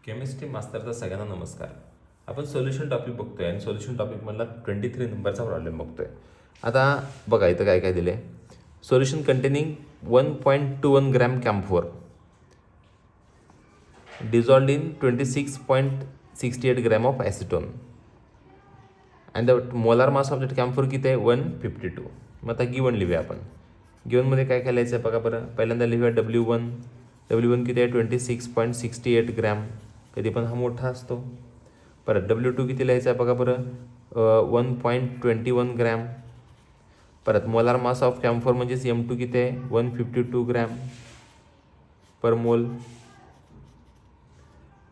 Chemistry मास्तरचा सगळ्यांना नमस्कार. आपण सोल्युशन टॉपिक बघतोय आणि सोल्युशन टॉपिकमधला 23 नंबरचा प्रॉब्लेम बघतोय. आता बघा इथं काय काय दिले. Solution containing 1.21 gram camphor dissolved in 26.68 gram of acetone and the molar mass of that camphor किती आहे 152. मग आता गिवन लिहूया आपण. गिवनमध्ये काय काय लिहायचं आहे बघा बरं. पहिल्यांदा लिहूया W1 किती आहे 26.68 ग्रॅम, कधी पण हा मोठा असतो. परत W2 किती लिहायचं आहे बघा बरं 1.21 ग्रॅम. परत मोलार मास ऑफ कॅम्फोर म्हणजेच M2 किती आहे 152 ग्रॅम पर मोल.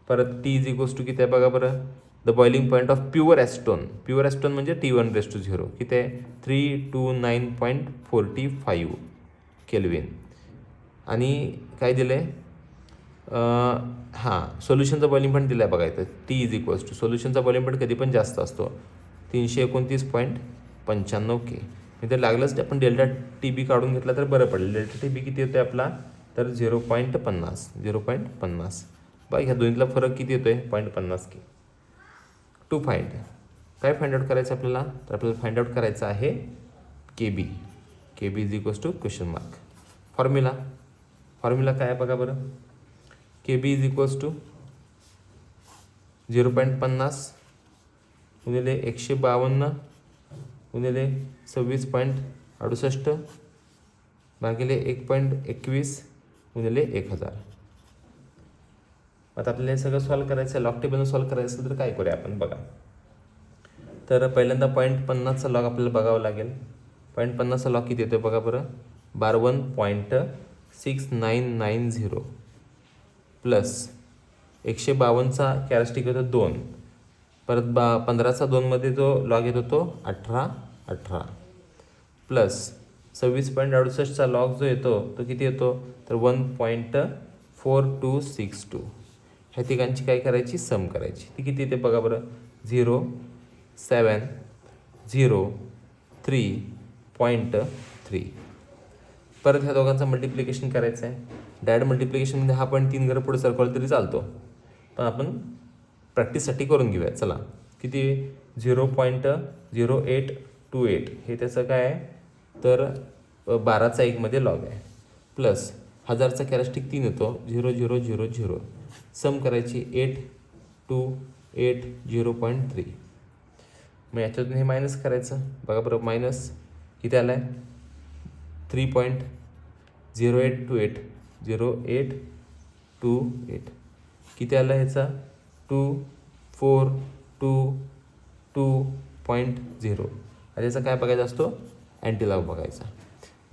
परत T इज इक्वल्स टू किती आहे बघा बरं the boiling point of pure acetone म्हणजे T1⁻0 किती आहे 329.45 केल्विन. आणि काय दिलं आहे सोल्युशनचा बॉइलिंग पॉईंट दिला आहे बघा इथं T इज इक्वल्स टू सोल्युशनचा बॉइलिंग पॉईंट कधी पण जास्त असतो 329.95 K. इथे लागलंच आपण डेल्टा TB काढून घेतला तर बरं पडेल. डेल्टा TB किती येतो आपला तर 0.50 बघा ह्या दोन्हीतला फरक किती येतो आहे 0.50 K. टू फाइंड काय फाइंड आउट करायचं आपल्याला तर आपल्याला फाइंड आउट करायचं आहे KB is equals to question mark. Formula काय आहे बघा बरं. KB इज इक्वल्स टू 0.50 गुणिले 152 गुणिले 26.68 भागिले 1.21 गुणिले 1000. आता आपल्याला हे सगळं सॉल्व करायचं आहे. लॉग टेबलनं सॉल्व करायचं तर काय करूया आपण बघा. तर पहिल्यांदा 0.50चा लॉग आपल्याला बघावं लागेल. 0.50चा लॉग किती येतो बघा बरं 12.6990 प्लस 152चा कॅरेस्टिक येतो 2 परत 15चा 2मध्ये जो लॉग येतो तो 18 प्लस 26.68चा लॉग जो येतो तो किती येतो तर 1.4262. ह्या तिघांची काय करायची सम करायची. ती किती येते बघा बरं 0.703.3. परत ह्या दोघांचं मल्टिप्लिकेशन करायचं आहे. डायरेक्ट मल्टिप्लिकेशनमध्ये हा पण 3 घरं पुढे सरकवलं तरी चालतो, पण आपण प्रॅक्टिससाठी करून घेऊया. चला किती 0.0828 हे त्याचं काय आहे तर 12चा 1मध्ये लॉग आहे प्लस 1000चा कॅरेस्टिक 3 येतो 0000 सम करायची 8280.3. मग याच्यातून हे मायनस करायचं बघा बरं. मायनस किती आला आहे 3.0828 किती आला ह्याचा 2422.0. आणि याचा काय बघायचा असतो अँटीलॉग बघायचा.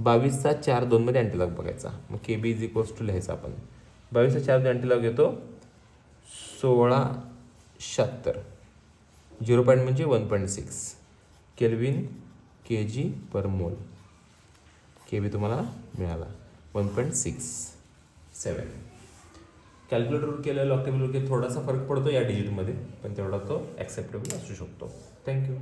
22चा 4-2मध्ये अँटीलॉग बघायचा. मग KB इज इक्वल्स टू लिहायचा आपण 22चा 4 अँटीलॉग येतो 1676. 0 पॉईंट म्हणजे 1.6 केल्विन kg पर मोल. KB तुम्हाला मिळाला 1.67. कॅल्क्युलेटरवर केलं लॉग टेबलवर केलं थोडासा फरक पडतो या डिजिटमध्ये, पण तेवढा तो ॲक्सेप्टेबल असू शकतो. थँक्यू.